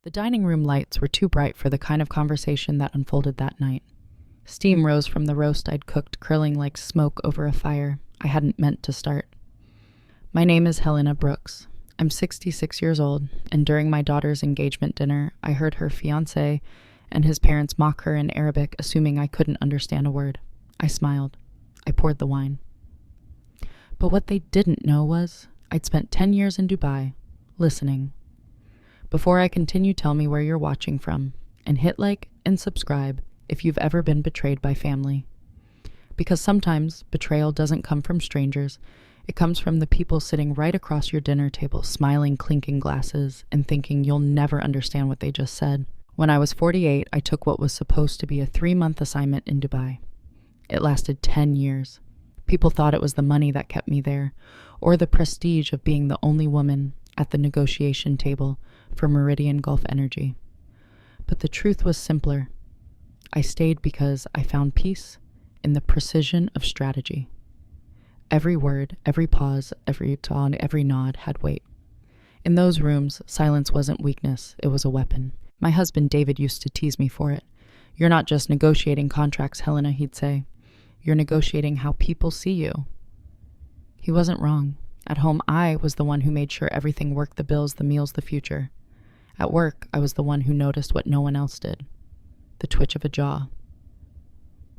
The dining room lights were too bright for the kind of conversation that unfolded that night. Steam rose from the roast I'd cooked, curling like smoke over a fire I hadn't meant to start. My name is Helena Brooks. I'm 66 years old, and during my daughter's engagement dinner, I heard her fiancé and his parents mock her in Arabic, assuming I couldn't understand a word. I smiled. I poured the wine. But what they didn't know was I'd spent 10 years in Dubai, listening. Before I continue, tell me where you're watching from, and hit like and subscribe if you've ever been betrayed by family. Because sometimes betrayal doesn't come from strangers, it comes from the people sitting right across your dinner table, smiling, clinking glasses, and thinking you'll never understand what they just said. When I was 48, I took what was supposed to be a 3-month assignment in Dubai. It lasted 10 years. People thought it was the money that kept me there, or the prestige of being the only woman at the negotiation table for Meridian Gulf Energy. But the truth was simpler. I stayed because I found peace in the precision of strategy. Every word, every pause, every tone, every nod had weight. In those rooms, silence wasn't weakness, it was a weapon. My husband David used to tease me for it. "You're not just negotiating contracts, Helena," he'd say. "You're negotiating how people see you." He wasn't wrong. At home, I was the one who made sure everything worked: the bills, the meals, the future. At work, I was the one who noticed what no one else did: the twitch of a jaw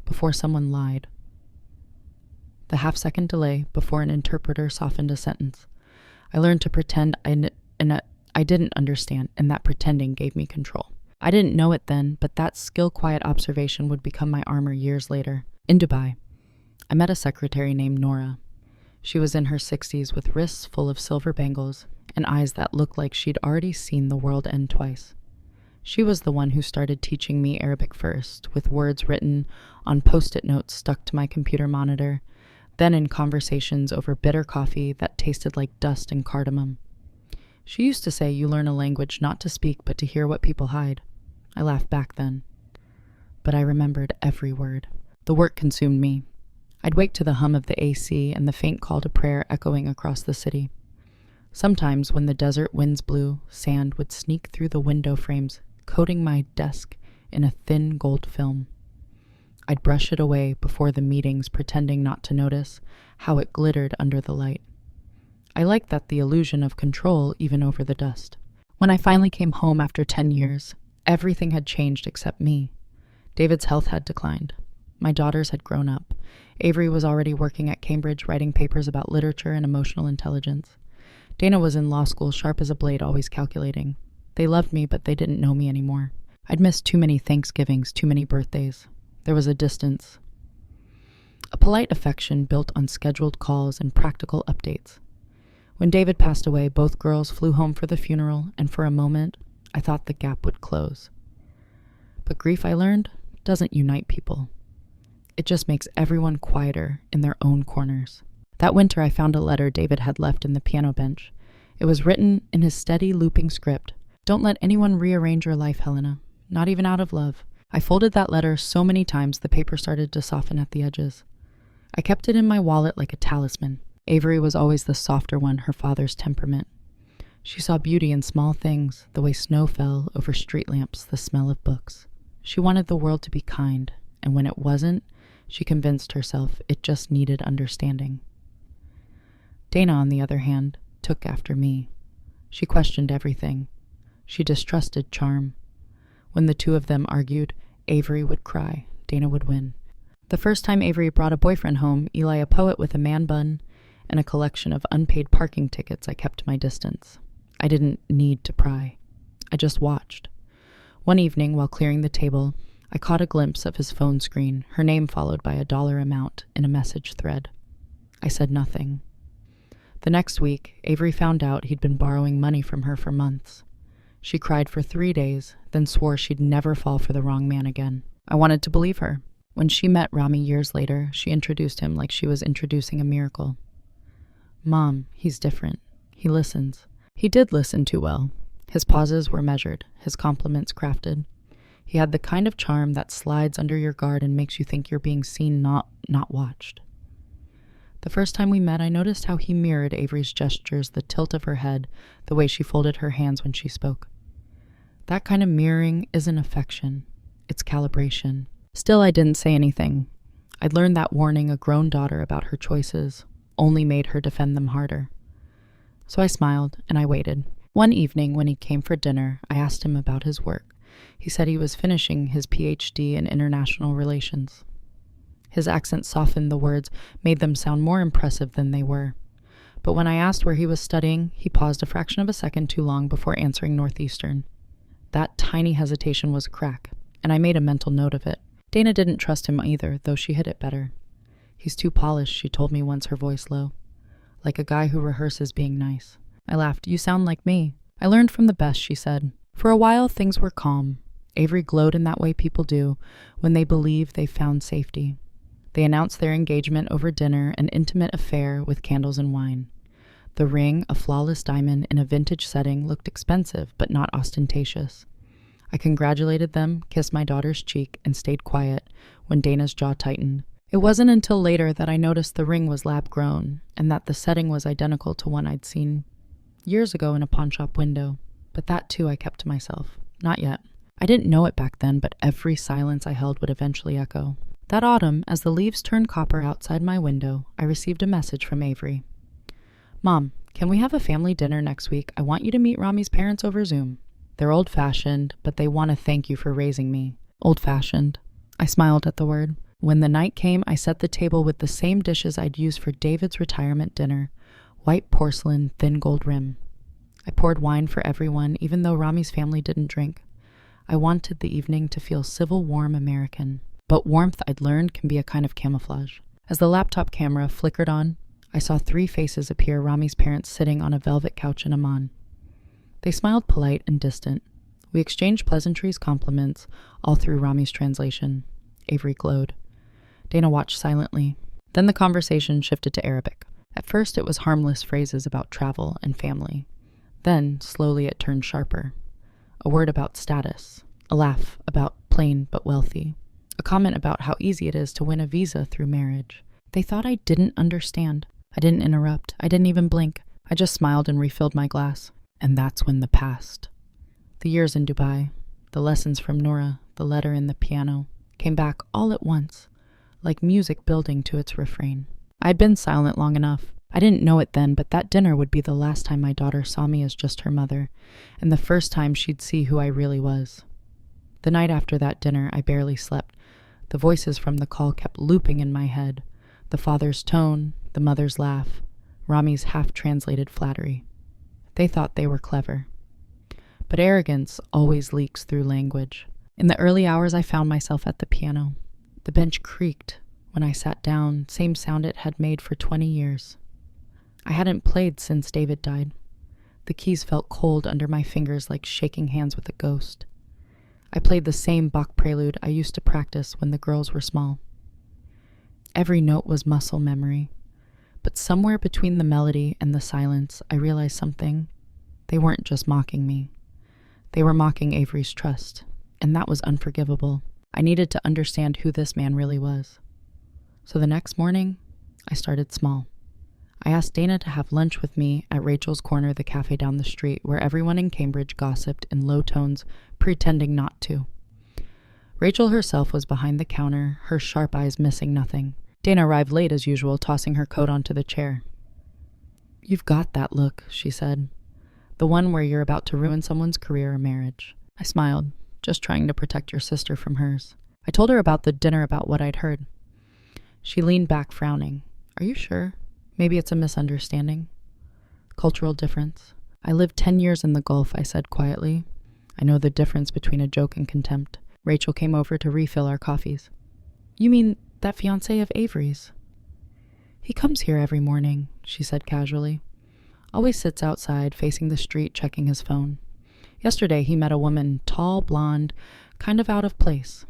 before someone lied, the half-second delay before an interpreter softened a sentence. I learned to pretend I didn't understand, and that pretending gave me control. I didn't know it then, but that skill-quiet observation would become my armor years later. In Dubai, I met a secretary named Nora. She was in her 60s with wrists full of silver bangles and eyes that looked like she'd already seen the world end twice. She was the one who started teaching me Arabic first, with words written on post-it notes stuck to my computer monitor, then in conversations over bitter coffee that tasted like dust and cardamom. She used to say you learn a language not to speak but to hear what people hide. I laughed back then. But I remembered every word. The work consumed me. I'd wake to the hum of the AC and the faint call to prayer echoing across the city. Sometimes, when the desert winds blew, sand would sneak through the window frames, coating my desk in a thin gold film. I'd brush it away before the meetings, pretending not to notice how it glittered under the light. I liked that the illusion of control even over the dust. When I finally came home after 10 years, everything had changed except me. David's health had declined. My daughters had grown up. Avery was already working at Cambridge, writing papers about literature and emotional intelligence. Dana was in law school, sharp as a blade, always calculating. They loved me, but they didn't know me anymore. I'd missed too many Thanksgivings, too many birthdays. There was a distance. A polite affection built on scheduled calls and practical updates. When David passed away, both girls flew home for the funeral, and for a moment, I thought the gap would close. But grief, I learned, doesn't unite people. It just makes everyone quieter in their own corners. That winter, I found a letter David had left in the piano bench. It was written in his steady, looping script. "Don't let anyone rearrange your life, Helena, not even out of love." I folded that letter so many times the paper started to soften at the edges. I kept it in my wallet like a talisman. Avery was always the softer one, her father's temperament. She saw beauty in small things, the way snow fell over street lamps, the smell of books. She wanted the world to be kind, and when it wasn't, she convinced herself it just needed understanding. Dana, on the other hand, took after me. She questioned everything. She distrusted charm. When the two of them argued, Avery would cry, Dana would win. The first time Avery brought a boyfriend home, Eli a poet with a man bun and a collection of unpaid parking tickets, I kept my distance. I didn't need to pry. I just watched. One evening, while clearing the table, I caught a glimpse of his phone screen, her name followed by a dollar amount in a message thread. I said nothing. The next week, Avery found out he'd been borrowing money from her for months. She cried for 3 days, then swore she'd never fall for the wrong man again. I wanted to believe her. When she met Rami years later, she introduced him like she was introducing a miracle. "Mom, he's different. He listens." He did listen too well. His pauses were measured, his compliments crafted. He had the kind of charm that slides under your guard and makes you think you're being seen, not watched. The first time we met, I noticed how he mirrored Avery's gestures, the tilt of her head, the way she folded her hands when she spoke. That kind of mirroring isn't affection, it's calibration. Still, I didn't say anything. I'd learned that warning a grown daughter about her choices only made her defend them harder. So I smiled and I waited. One evening when he came for dinner, I asked him about his work. He said he was finishing his PhD in international relations. His accent softened the words, made them sound more impressive than they were. But when I asked where he was studying, he paused a fraction of a second too long before answering Northeastern. That tiny hesitation was a crack, and I made a mental note of it. Dana didn't trust him either, though she hid it better. He's too polished, she told me once, her voice low. Like a guy who rehearses being nice. I laughed. You sound like me. I learned from the best, she said. For a while, things were calm. Avery glowed in that way people do when they believe they've found safety. They announced their engagement over dinner, an intimate affair with candles and wine. The ring, a flawless diamond in a vintage setting, looked expensive but not ostentatious. I congratulated them, kissed my daughter's cheek, and stayed quiet when Dana's jaw tightened. It wasn't until later that I noticed the ring was lab-grown and that the setting was identical to one I'd seen years ago in a pawnshop window. But that, too, I kept to myself. Not yet. I didn't know it back then, but every silence I held would eventually echo. That autumn, as the leaves turned copper outside my window, I received a message from Avery. Mom, can we have a family dinner next week? I want you to meet Rami's parents over Zoom. They're old-fashioned, but they want to thank you for raising me. Old-fashioned. I smiled at the word. When the night came, I set the table with the same dishes I'd used for David's retirement dinner. White porcelain, thin gold rim. I poured wine for everyone, even though Rami's family didn't drink. I wanted the evening to feel civil, warm American. But warmth, I'd learned, can be a kind of camouflage. As the laptop camera flickered on, I saw 3 faces appear, Rami's parents sitting on a velvet couch in Amman. They smiled polite and distant. We exchanged pleasantries, compliments, all through Rami's translation. Avery glowed. Dana watched silently. Then the conversation shifted to Arabic. At first it was harmless phrases about travel and family. Then, slowly it turned sharper. A word about status. A laugh about plain but wealthy. A comment about how easy it is to win a visa through marriage. They thought I didn't understand. I didn't interrupt. I didn't even blink. I just smiled and refilled my glass. And that's when the past. The years in Dubai, the lessons from Nora, the letter in the piano, came back all at once, like music building to its refrain. I had been silent long enough. I didn't know it then, but that dinner would be the last time my daughter saw me as just her mother, and the first time she'd see who I really was. The night after that dinner, I barely slept. The voices from the call kept looping in my head. The father's tone, the mother's laugh, Rami's half-translated flattery. They thought they were clever. But arrogance always leaks through language. In the early hours, I found myself at the piano. The bench creaked when I sat down, same sound it had made for 20 years. I hadn't played since David died. The keys felt cold under my fingers like shaking hands with a ghost. I played the same Bach prelude I used to practice when the girls were small. Every note was muscle memory. But somewhere between the melody and the silence, I realized something. They weren't just mocking me. They were mocking Avery's trust, and that was unforgivable. I needed to understand who this man really was. So the next morning, I started small. I asked Dana to have lunch with me at Rachel's Corner, the cafe down the street, where everyone in Cambridge gossiped in low tones, pretending not to. Rachel herself was behind the counter, her sharp eyes missing nothing. Dana arrived late as usual, tossing her coat onto the chair. "You've got that look," she said. "The one where you're about to ruin someone's career or marriage." I smiled, just trying to protect your sister from hers. I told her about the dinner, about what I'd heard. She leaned back, frowning. "Are you sure? Maybe it's a misunderstanding." "Cultural difference. I lived 10 years in the Gulf," I said quietly. "I know the difference between a joke and contempt." Rachel came over to refill our coffees. "You mean that fiancé of Avery's?" "He comes here every morning," she said casually. "Always sits outside, facing the street, checking his phone. Yesterday he met a woman, tall, blonde, kind of out of place.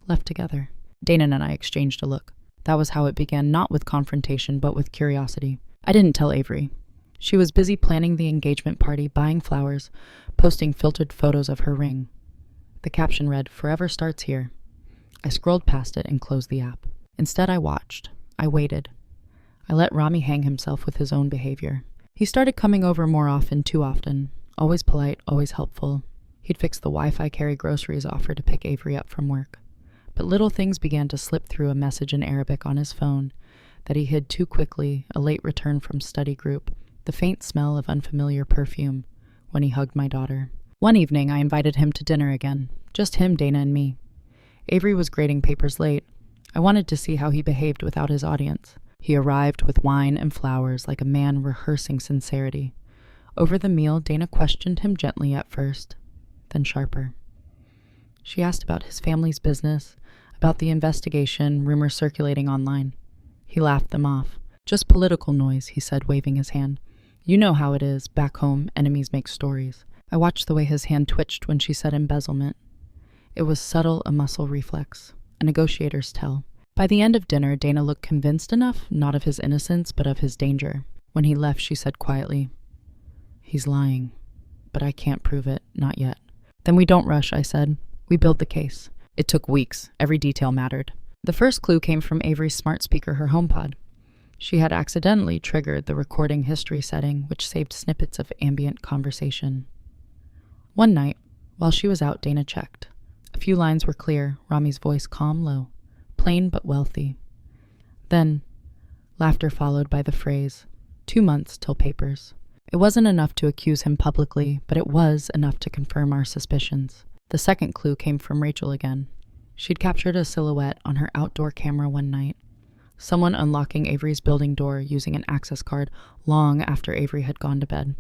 Left together." Dana and I exchanged a look. That was how it began, not with confrontation, but with curiosity. I didn't tell Avery. She was busy planning the engagement party, buying flowers, posting filtered photos of her ring. The caption read, "Forever starts here." I scrolled past it and closed the app. Instead, I watched. I waited. I let Rami hang himself with his own behavior. He started coming over more often, too often. Always polite, always helpful. He'd fix the Wi-Fi carry groceries offer to pick Avery up from work. But little things began to slip through: a message in Arabic on his phone that he hid too quickly, a late return from study group, the faint smell of unfamiliar perfume when he hugged my daughter. One evening, I invited him to dinner again. Just him, Dana, and me. Avery was grading papers late. I wanted to see how he behaved without his audience. He arrived with wine and flowers like a man rehearsing sincerity. Over the meal, Dana questioned him gently at first, then sharper. She asked about his family's business, about the investigation, rumors circulating online. He laughed them off. Just political noise, he said, waving his hand. You know how it is. Back home, enemies make stories. I watched the way his hand twitched when she said embezzlement. It was subtle, a muscle reflex, a negotiator's tell. By the end of dinner, Dana looked convinced enough, not of his innocence, but of his danger. When he left, she said quietly, "He's lying, but I can't prove it, not yet." "Then we don't rush," I said. "We build the case." It took weeks. Every detail mattered. The first clue came from Avery's smart speaker, her HomePod. She had accidentally triggered the recording history setting, which saved snippets of ambient conversation. One night, while she was out, Dana checked. A few lines were clear, Rami's voice calm, low, plain but wealthy. Then, laughter followed by the phrase, 2 months till papers. It wasn't enough to accuse him publicly, but it was enough to confirm our suspicions. The second clue came from Rachel again. She'd captured a silhouette on her outdoor camera one night. Someone unlocking Avery's building door using an access card long after Avery had gone to bed.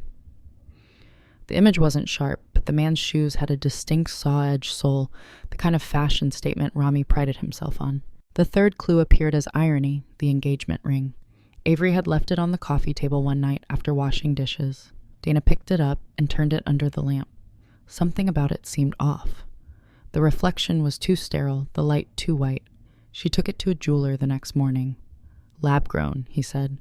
The image wasn't sharp, but the man's shoes had a distinct saw-edged sole, the kind of fashion statement Rami prided himself on. The third clue appeared as irony, the engagement ring. Avery had left it on the coffee table one night after washing dishes. Dana picked it up and turned it under the lamp. Something about it seemed off. The reflection was too sterile, the light too white. She took it to a jeweler the next morning. "Lab-grown," he said.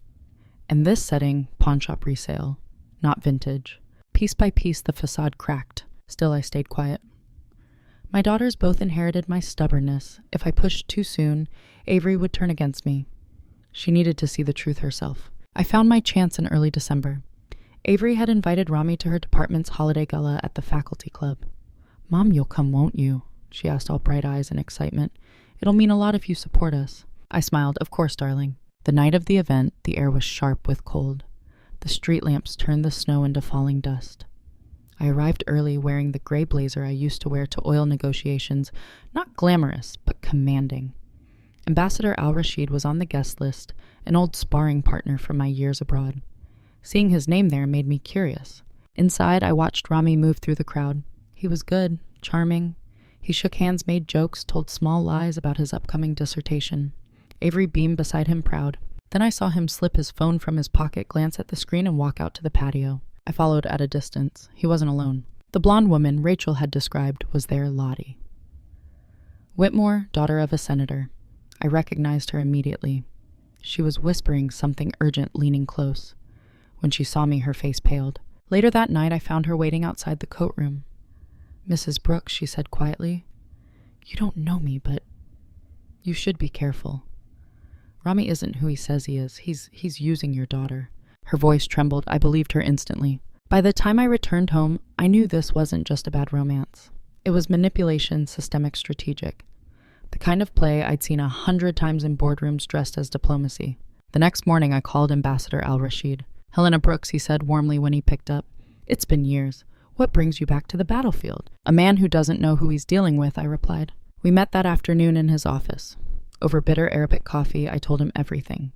"In this setting, pawnshop resale, not vintage." Piece by piece, the facade cracked. Still, I stayed quiet. My daughters both inherited my stubbornness. If I pushed too soon, Avery would turn against me. She needed to see the truth herself. I found my chance in early December. Avery had invited Rami to her department's holiday gala at the faculty club. "Mom, you'll come, won't you?" she asked, all bright eyes and excitement. "It'll mean a lot if you support us." I smiled. "Of course, darling." The night of the event, the air was sharp with cold. The street lamps turned the snow into falling dust. I arrived early, wearing the gray blazer I used to wear to oil negotiations, not glamorous, but commanding. Ambassador Al-Rashid was on the guest list, an old sparring partner from my years abroad. Seeing his name there made me curious. Inside, I watched Rami move through the crowd. He was good, charming. He shook hands, made jokes, told small lies about his upcoming dissertation. Avery beamed beside him, proud. Then I saw him slip his phone from his pocket, glance at the screen, and walk out to the patio. I followed at a distance. He wasn't alone. The blonde woman Rachel had described was there, Lottie. Whitmore, daughter of a senator. I recognized her immediately. She was whispering something urgent, leaning close. When she saw me, her face paled. Later that night, I found her waiting outside the coat room. "Mrs. Brooks," she said quietly, "you don't know me, but you should be careful. Rami isn't who he says he is. He's using your daughter." Her voice trembled. I believed her instantly. By the time I returned home, I knew this wasn't just a bad romance. It was manipulation, systemic, strategic. The kind of play I'd seen 100 times in boardrooms dressed as diplomacy. The next morning, I called Ambassador Al-Rashid. "Helena Brooks," he said warmly when he picked up. "It's been years. What brings you back to the battlefield?" "A man who doesn't know who he's dealing with," I replied. We met that afternoon in his office. Over bitter Arabic coffee, I told him everything.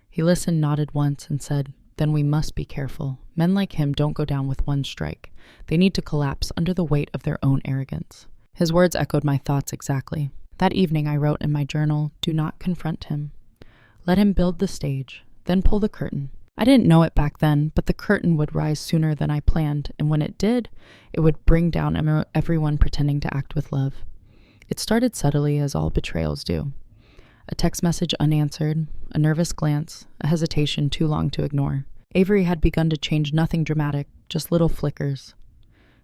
He listened, nodded once, and said, "Then we must be careful. Men like him don't go down with one strike. They need to collapse under the weight of their own arrogance." His words echoed my thoughts exactly. That evening I wrote in my journal, "Do not confront him. Let him build the stage, then pull the curtain." I didn't know it back then, but the curtain would rise sooner than I planned, and when it did, it would bring down everyone pretending to act with love. It started subtly, as all betrayals do. A text message unanswered, a nervous glance, a hesitation too long to ignore. Avery had begun to change, nothing dramatic, just little flickers.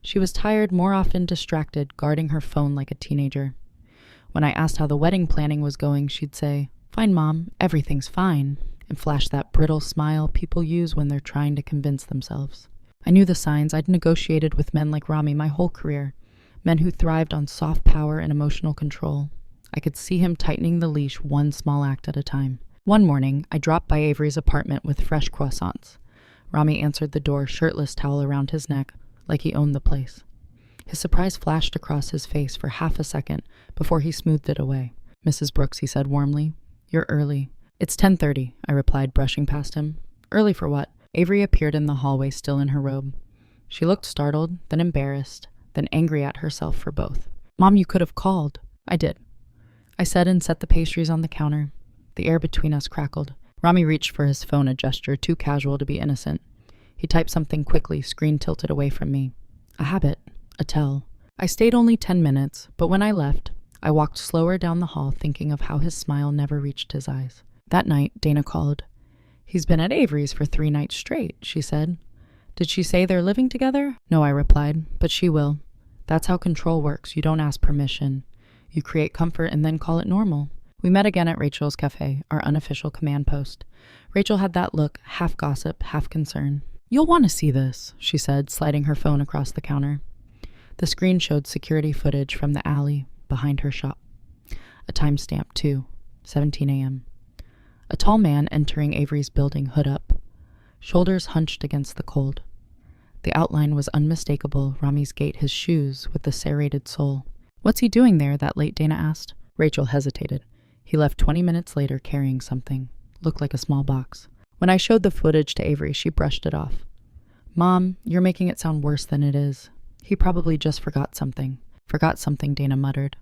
She was tired, more often distracted, guarding her phone like a teenager. When I asked how the wedding planning was going, she'd say, "Fine, Mom, everything's fine," and flash that brittle smile people use when they're trying to convince themselves. I knew the signs. I'd negotiated with men like Rami my whole career, men who thrived on soft power and emotional control. I could see him tightening the leash one small act at a time. One morning, I dropped by Avery's apartment with fresh croissants. Rami answered the door, shirtless, towel around his neck, like he owned the place. His surprise flashed across his face for half a second before he smoothed it away. "Mrs. Brooks," he said warmly, "you're early." "It's 10:30, I replied, brushing past him. "Early for what?" Avery appeared in the hallway, still in her robe. She looked startled, then embarrassed, then angry at herself for both. "Mom, you could have called." "I did," I said, and set the pastries on the counter. The air between us crackled. Rami reached for his phone, a gesture too casual to be innocent. He typed something quickly, screen tilted away from me. A habit, a tell. I stayed only 10 minutes, but when I left, I walked slower down the hall, thinking of how his smile never reached his eyes. That night, Dana called. "He's been at Avery's for 3 nights straight," she said. "Did she say they're living together?" "No," I replied, "but she will. That's how control works. You don't ask permission. You create comfort and then call it normal." We met again at Rachel's cafe, our unofficial command post. Rachel had that look, half gossip, half concern. "You'll want to see this," she said, sliding her phone across the counter. The screen showed security footage from the alley behind her shop. A timestamp, too, 17 a.m. A tall man entering Avery's building, hood up, shoulders hunched against the cold. The outline was unmistakable, Rami's gait, his shoes with the serrated sole. "What's he doing there?" that late, Dana asked. Rachel hesitated. He left 20 minutes later carrying something. Looked like a small box. When I showed the footage to Avery, she brushed it off. "Mom, you're making it sound worse than it is. He probably just forgot something." "Forgot something," Dana muttered.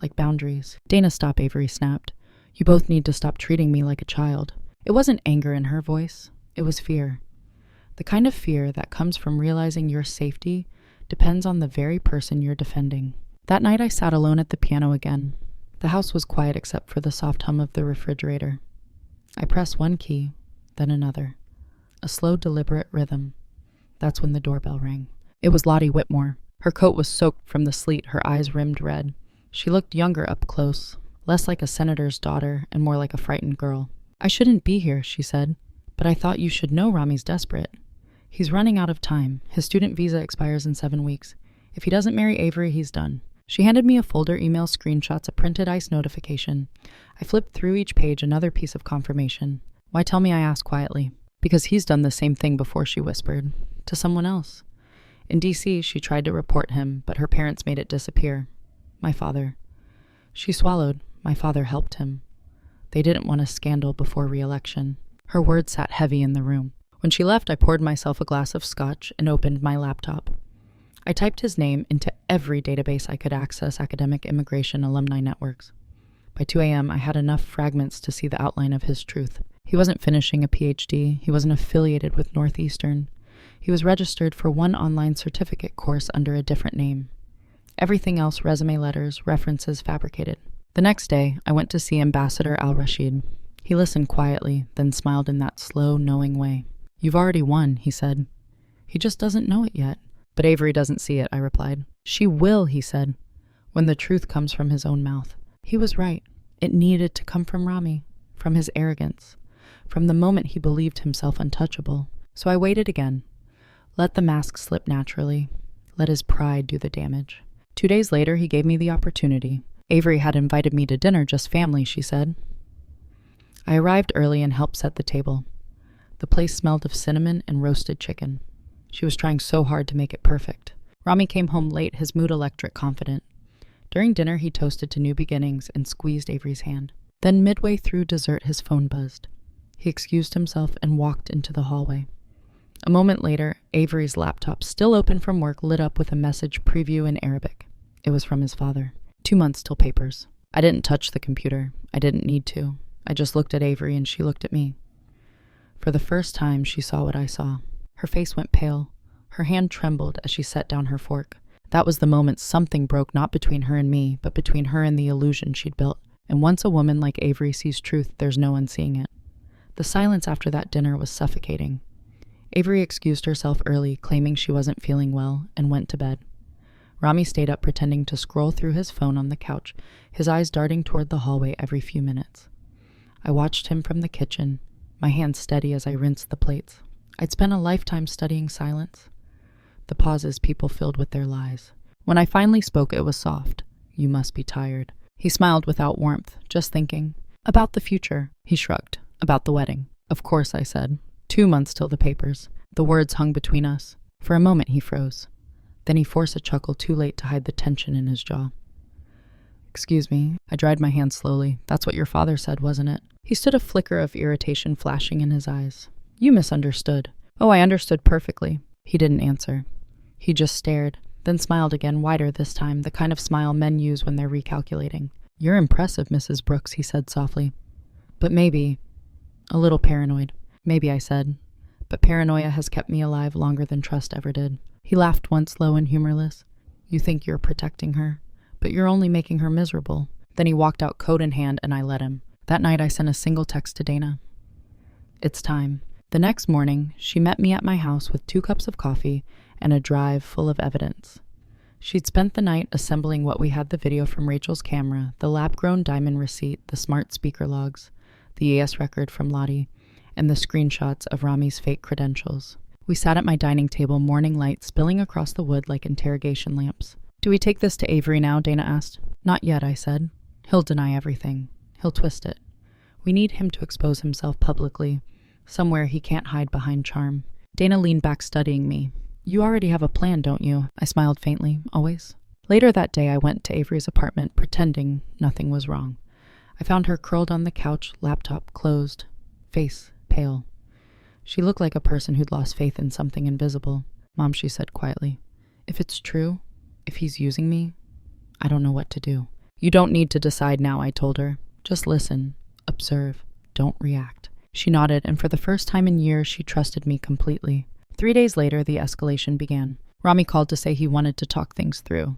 "Like boundaries." "Dana, stop," Avery snapped. "You both need to stop treating me like a child." It wasn't anger in her voice. It was fear. The kind of fear that comes from realizing your safety depends on the very person you're defending. That night I sat alone at the piano again. The house was quiet except for the soft hum of the refrigerator. I pressed one key, then another. A slow, deliberate rhythm. That's when the doorbell rang. It was Lottie Whitmore. Her coat was soaked from the sleet, her eyes rimmed red. She looked younger up close, less like a senator's daughter and more like a frightened girl. "I shouldn't be here," she said, "but I thought you should know Rami's desperate. He's running out of time. His student visa expires in 7 weeks. If he doesn't marry Avery, he's done." She handed me a folder, email screenshots, a printed ICE notification. I flipped through each page, another piece of confirmation. "Why tell me?" I asked quietly. "Because he's done the same thing before," she whispered. "To someone else. In D.C., she tried to report him, but her parents made it disappear. My father." She swallowed. "My father helped him. They didn't want a scandal before re-election." Her words sat heavy in the room. When she left, I poured myself a glass of scotch and opened my laptop. I typed his name into every database I could access, academic, immigration, alumni networks. By 2 a.m., I had enough fragments to see the outline of his truth. He wasn't finishing a PhD. He wasn't affiliated with Northeastern. He was registered for one online certificate course under a different name. Everything else, resume letters, references, fabricated. The next day, I went to see Ambassador al-Rashid. He listened quietly, then smiled in that slow, knowing way. "You've already won," he said. "He just doesn't know it yet." "But Avery doesn't see it," I replied. "She will," he said, "when the truth comes from his own mouth." He was right. It needed to come from Rami, from his arrogance, from the moment he believed himself untouchable. So I waited again. Let the mask slip naturally. Let his pride do the damage. 2 days later, he gave me the opportunity. Avery had invited me to dinner, just family, she said. I arrived early and helped set the table. The place smelled of cinnamon and roasted chicken. She was trying so hard to make it perfect. Rami came home late, his mood electric, confident. During dinner, he toasted to new beginnings and squeezed Avery's hand. Then midway through dessert, his phone buzzed. He excused himself and walked into the hallway. A moment later, Avery's laptop, still open from work, lit up with a message preview in Arabic. It was from his father. 2 months till papers. I didn't touch the computer. I didn't need to. I just looked at Avery and she looked at me. For the first time, she saw what I saw. Her face went pale. Her hand trembled as she set down her fork. That was the moment something broke, not between her and me, but between her and the illusion she'd built. And once a woman like Avery sees truth, there's no one seeing it. The silence after that dinner was suffocating. Avery excused herself early, claiming she wasn't feeling well, and went to bed. Rami stayed up pretending to scroll through his phone on the couch, his eyes darting toward the hallway every few minutes. I watched him from the kitchen, my hands steady as I rinsed the plates. I'd spent a lifetime studying silence. the pauses people filled with their lies. When I finally spoke, it was soft. "You must be tired." He smiled without warmth, just thinking. "About the future," he shrugged. "About the wedding." "Of course," I said. 2 months till the papers. The words hung between us. For a moment he froze. Then he forced a chuckle too late to hide the tension in his jaw. "Excuse me." I dried my hand slowly. "That's what your father said, wasn't it?" He stood, a flicker of irritation flashing in his eyes. "You misunderstood." "Oh, I understood perfectly." He didn't answer. He just stared, then smiled again, wider this time, the kind of smile men use when they're recalculating. "You're impressive, Mrs. Brooks," he said softly. "But maybe a little paranoid." "Maybe," I said. "But paranoia has kept me alive longer than trust ever did." He laughed once, low and humorless. "You think you're protecting her, but you're only making her miserable." Then he walked out, coat in hand, and I let him. That night I sent a single text to Dana. "It's time." The next morning, she met me at my house with 2 cups of coffee and a drive full of evidence. She'd spent the night assembling what we had: the video from Rachel's camera, the lab-grown diamond receipt, the smart speaker logs, the AS record from Lottie, and the screenshots of Rami's fake credentials. We sat at my dining table, morning light spilling across the wood like interrogation lamps. "Do we take this to Avery now?" Dana asked. "Not yet," I said. "He'll deny everything. He'll twist it. We need him to expose himself publicly, somewhere he can't hide behind charm." Dana leaned back, studying me. "You already have a plan, don't you?" I smiled faintly. "Always." Later that day, I went to Avery's apartment, pretending nothing was wrong. I found her curled on the couch, laptop closed, face pale. She looked like a person who'd lost faith in something invisible. "Mom," she said quietly, "if it's true, if he's using me, I don't know what to do." "You don't need to decide now," I told her. "Just listen, observe, don't react." She nodded, and for the first time in years, she trusted me completely. 3 days later, the escalation began. Rami called to say he wanted to talk things through.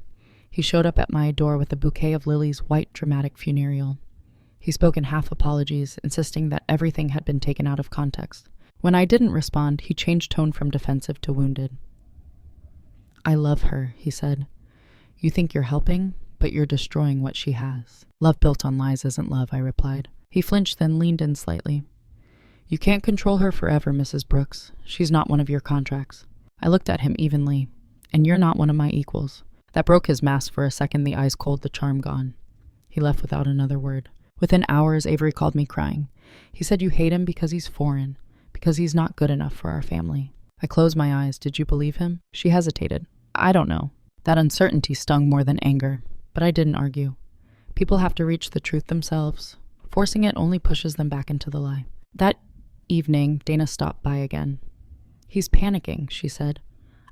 He showed up at my door with a bouquet of lilies, white, dramatic funereal. He spoke in half apologies, insisting that everything had been taken out of context. When I didn't respond, he changed tone from defensive to wounded. "I love her," he said. "You think you're helping, but you're destroying what she has." "Love built on lies isn't love," I replied. He flinched, then leaned in slightly. "You can't control her forever, Mrs. Brooks. She's not one of your contracts." I looked at him evenly. "And you're not one of my equals." That broke his mask for a second, the eyes cold, the charm gone. He left without another word. Within hours, Avery called me crying. He said, "You hate him because he's foreign, because he's not good enough for our family." I closed my eyes. Did you believe him? She hesitated. "I don't know." That uncertainty stung more than anger, but I didn't argue. People have to reach the truth themselves. Forcing it only pushes them back into the lie. That evening, Dana stopped by again. "He's panicking," she said.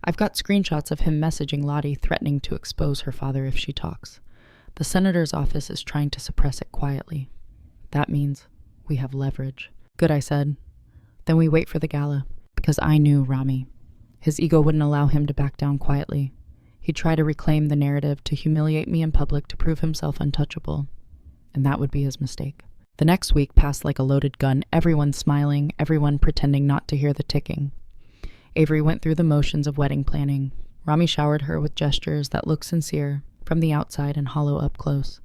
"I've got screenshots of him messaging Lottie, threatening to expose her father if she talks. The senator's office is trying to suppress it quietly. That means we have leverage." "Good," I said. "Then we wait for the gala." Because I knew Rami. His ego wouldn't allow him to back down quietly. He'd try to reclaim the narrative, to humiliate me in public, to prove himself untouchable. And that would be his mistake. The next week passed like a loaded gun, everyone smiling, everyone pretending not to hear the ticking. Avery went through the motions of wedding planning. Rami showered her with gestures that looked sincere, from the outside and hollow up close.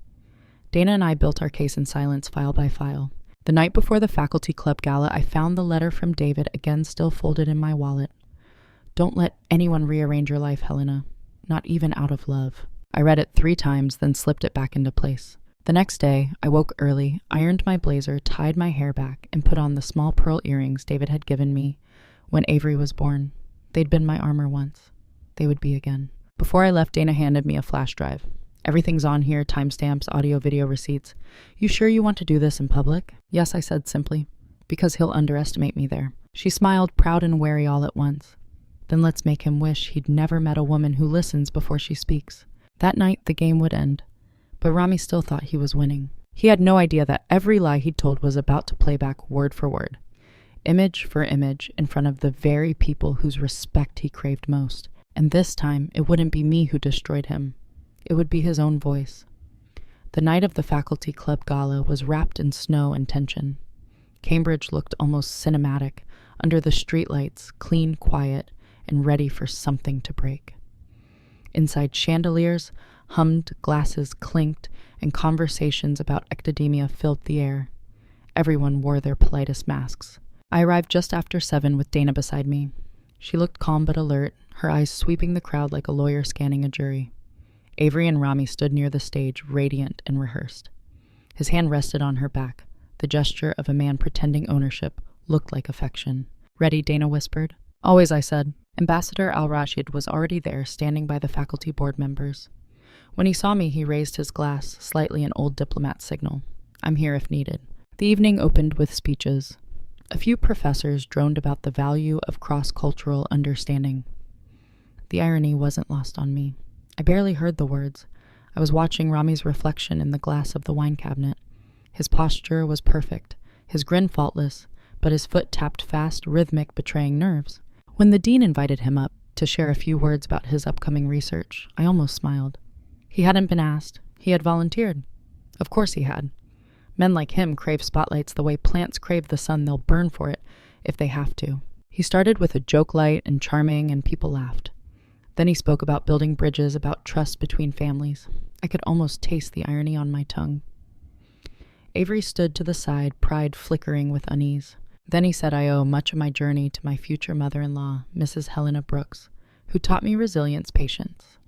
Dana and I built our case in silence, file by file. The night before the faculty club gala, I found the letter from David, again still folded in my wallet. "Don't let anyone rearrange your life, Helena. Not even out of love." I read it 3 times, then slipped it back into place. The next day, I woke early, ironed my blazer, tied my hair back, and put on the small pearl earrings David had given me when Avery was born. They'd been my armor once. They would be again. Before I left, Dana handed me a flash drive. "Everything's on here, timestamps, audio, video receipts. You sure you want to do this in public?" "Yes," I said simply. "Because he'll underestimate me there." She smiled, proud and wary all at once. "Then let's make him wish he'd never met a woman who listens before she speaks." That night, the game would end. But Rami still thought he was winning. He had no idea that every lie he'd told was about to play back word for word, image for image, in front of the very people whose respect he craved most. And this time, it wouldn't be me who destroyed him. It would be his own voice. The night of the faculty club gala was wrapped in snow and tension. Cambridge looked almost cinematic, under the streetlights, clean, quiet, and ready for something to break. Inside, chandeliers hummed, glasses clinked, and conversations about academia filled the air. Everyone wore their politest masks. I arrived just after 7 with Dana beside me. She looked calm but alert, her eyes sweeping the crowd like a lawyer scanning a jury. Avery and Rami stood near the stage, radiant and rehearsed. His hand rested on her back. The gesture of a man pretending ownership looked like affection. "Ready," Dana whispered. "Always," I said. Ambassador Al-Rashid was already there, standing by the faculty board members. When he saw me, he raised his glass, slightly an old diplomat signal. "I'm here if needed." The evening opened with speeches. A few professors droned about the value of cross-cultural understanding. The irony wasn't lost on me. I barely heard the words. I was watching Rami's reflection in the glass of the wine cabinet. His posture was perfect, his grin faultless, but his foot tapped fast, rhythmic, betraying nerves. When the dean invited him up to share a few words about his upcoming research, I almost smiled. He hadn't been asked. He had volunteered. Of course he had. Men like him crave spotlights the way plants crave the sun. They'll burn for it if they have to. He started with a joke light and charming, and people laughed. Then he spoke about building bridges, about trust between families. I could almost taste the irony on my tongue. Avery stood to the side, pride flickering with unease. Then he said I owe much of my journey to my future mother-in-law, Mrs. Helena Brooks, who taught me resilience, patience,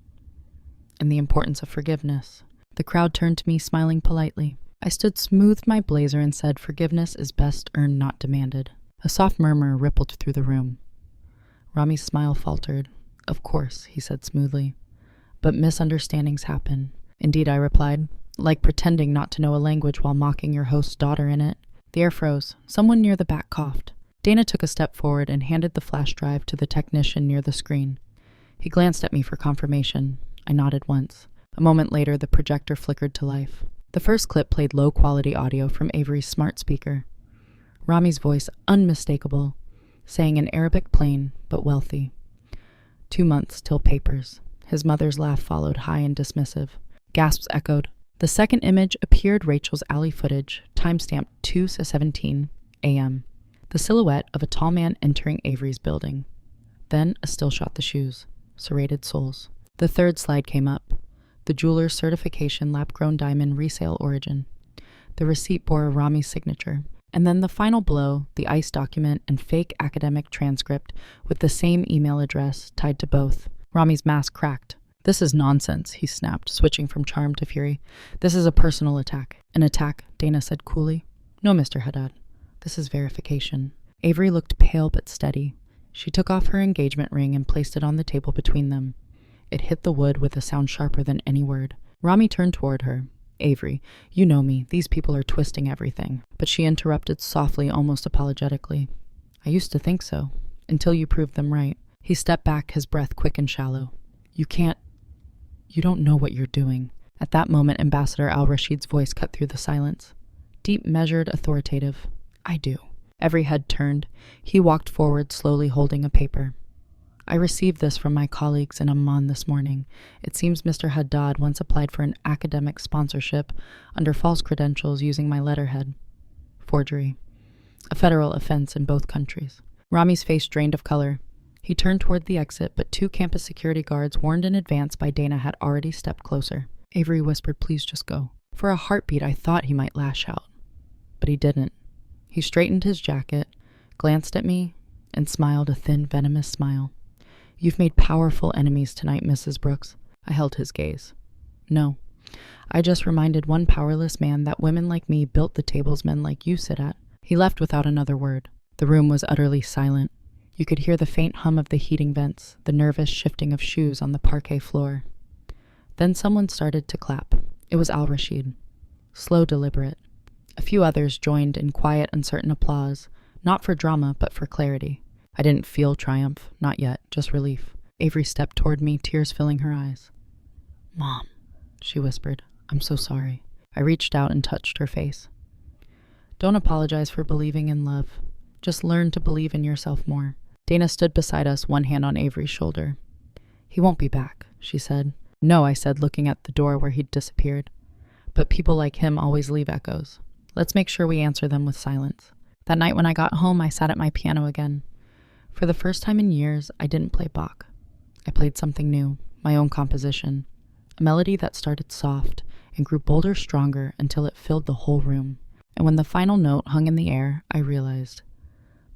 and the importance of forgiveness. The crowd turned to me, smiling politely. I smoothed my blazer and said, "Forgiveness is best earned, not demanded." A soft murmur rippled through the room. Rami's smile faltered. "Of course," he said smoothly. "But misunderstandings happen." "Indeed," I replied, "like pretending not to know a language while mocking your host's daughter in it." The air froze. Someone near the back coughed. Dana took a step forward and handed the flash drive to the technician near the screen. He glanced at me for confirmation. I nodded once. A moment later, the projector flickered to life. The first clip played low-quality audio from Avery's smart speaker. Rami's voice, unmistakable, saying in Arabic plain but wealthy. 2 months till papers. His mother's laugh followed, high and dismissive. Gasps echoed. The second image appeared Rachel's alley footage, timestamped 2:17 a.m. The silhouette of a tall man entering Avery's building. Then a still shot the shoes. Serrated soles. The third slide came up. The jeweler's certification, lab-grown diamond, resale origin. The receipt bore Rami's signature. And then the final blow, the ICE document and fake academic transcript with the same email address tied to both. Rami's mask cracked. "This is nonsense," he snapped, switching from charm to fury. "This is a personal attack." "An attack," Dana said coolly. "No, Mr. Haddad. This is verification." Avery looked pale but steady. She took off her engagement ring and placed it on the table between them. It hit the wood with a sound sharper than any word. Rami turned toward her. "Avery, you know me. These people are twisting everything." But she interrupted softly, almost apologetically. "I used to think so, until you proved them right." He stepped back, his breath quick and shallow. You don't know what you're doing." At that moment, Ambassador Al-Rashid's voice cut through the silence. Deep, measured, authoritative. "I do." Every head turned. He walked forward, slowly holding a paper. "I received this from my colleagues in Amman this morning. It seems Mr. Haddad once applied for an academic sponsorship under false credentials using my letterhead. Forgery. A federal offense in both countries." Rami's face drained of color. He turned toward the exit, but 2 campus security guards, warned in advance by Dana, had already stepped closer. Avery whispered, "Please just go." For a heartbeat, I thought he might lash out. But he didn't. He straightened his jacket, glanced at me, and smiled a thin, venomous smile. "You've made powerful enemies tonight, Mrs. Brooks." I held his gaze. "No. I just reminded one powerless man that women like me built the tables men like you sit at." He left without another word. The room was utterly silent. You could hear the faint hum of the heating vents, the nervous shifting of shoes on the parquet floor. Then someone started to clap. It was Al-Rashid. Slow, deliberate. A few others joined in quiet, uncertain applause, not for drama, but for clarity. I didn't feel triumph, not yet, just relief. Avery stepped toward me, tears filling her eyes. "Mom," she whispered, "I'm so sorry." I reached out and touched her face. "Don't apologize for believing in love. Just learn to believe in yourself more." Dana stood beside us, one hand on Avery's shoulder. "He won't be back," she said. "No," I said, looking at the door where he'd disappeared. "But people like him always leave echoes. Let's make sure we answer them with silence." That night when I got home, I sat at my piano again. For the first time in years, I didn't play Bach. I played something new, my own composition. A melody that started soft and grew bolder, stronger, until it filled the whole room. And when the final note hung in the air, I realized.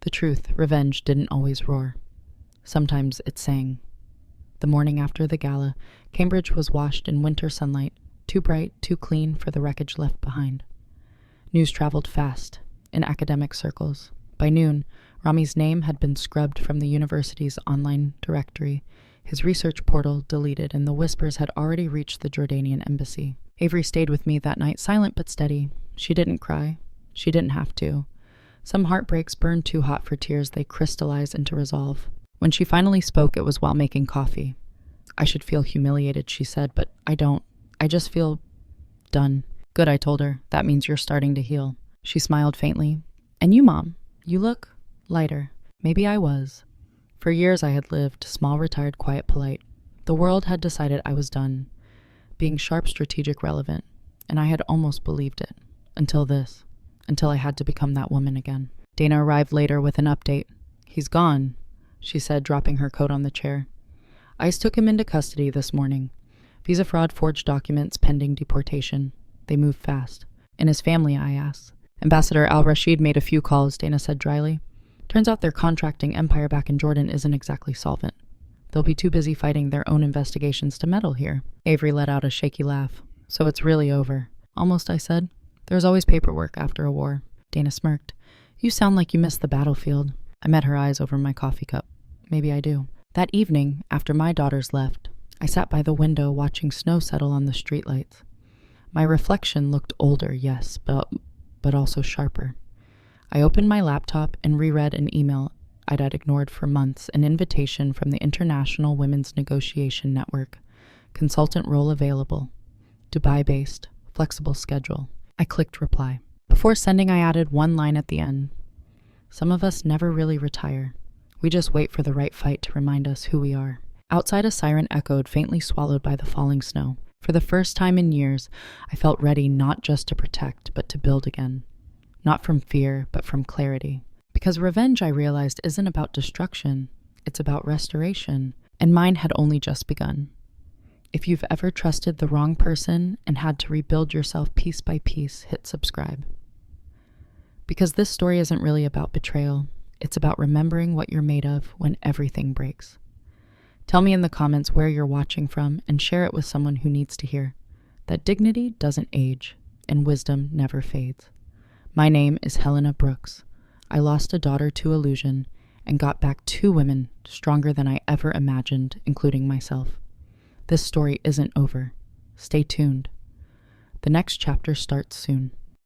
The truth, revenge didn't always roar. Sometimes it sang. The morning after the gala, Cambridge was washed in winter sunlight, too bright, too clean for the wreckage left behind. News traveled fast, in academic circles. By noon, Rami's name had been scrubbed from the university's online directory, his research portal deleted, and the whispers had already reached the Jordanian embassy. Avery stayed with me that night, silent but steady. She didn't cry. She didn't have to. Some heartbreaks burn too hot for tears, they crystallize into resolve. When she finally spoke, it was while making coffee. I should feel humiliated, she said, but I don't. I just feel done. Good, I told her. That means you're starting to heal. She smiled faintly. And you, Mom, you look lighter. Maybe I was. For years I had lived, small, retired, quiet, polite. The world had decided I was done, being sharp, strategic, relevant, and I had almost believed it. Until I had to become that woman again. Dana arrived later with an update. He's gone, she said, dropping her coat on the chair. ICE took him into custody this morning. Visa fraud, forged documents, pending deportation. They moved fast. And his family, I asked. Ambassador al-Rashid made a few calls, Dana said dryly. Turns out their contracting empire back in Jordan isn't exactly solvent. They'll be too busy fighting their own investigations to meddle here. Avery let out a shaky laugh. So it's really over. Almost, I said. There's always paperwork after a war. Dana smirked. You sound like you missed the battlefield. I met her eyes over my coffee cup. Maybe I do. That evening, after my daughters left, I sat by the window watching snow settle on the streetlights. My reflection looked older, yes, but also sharper. I opened my laptop and reread an email I'd ignored for months, an invitation from the International Women's Negotiation Network. Consultant role available. Dubai-based. Flexible schedule. I clicked reply. Before sending, I added one line at the end. Some of us never really retire. We just wait for the right fight to remind us who we are. Outside, a siren echoed, faintly swallowed by the falling snow. For the first time in years, I felt ready not just to protect, but to build again. Not from fear, but from clarity. Because revenge, I realized, isn't about destruction. It's about restoration. And mine had only just begun. If you've ever trusted the wrong person and had to rebuild yourself piece by piece, hit subscribe. Because this story isn't really about betrayal. It's about remembering what you're made of when everything breaks. Tell me in the comments where you're watching from and share it with someone who needs to hear that dignity doesn't age and wisdom never fades. My name is Helena Brooks. I lost a daughter to illusion and got back 2 women stronger than I ever imagined, including myself. This story isn't over. Stay tuned. The next chapter starts soon.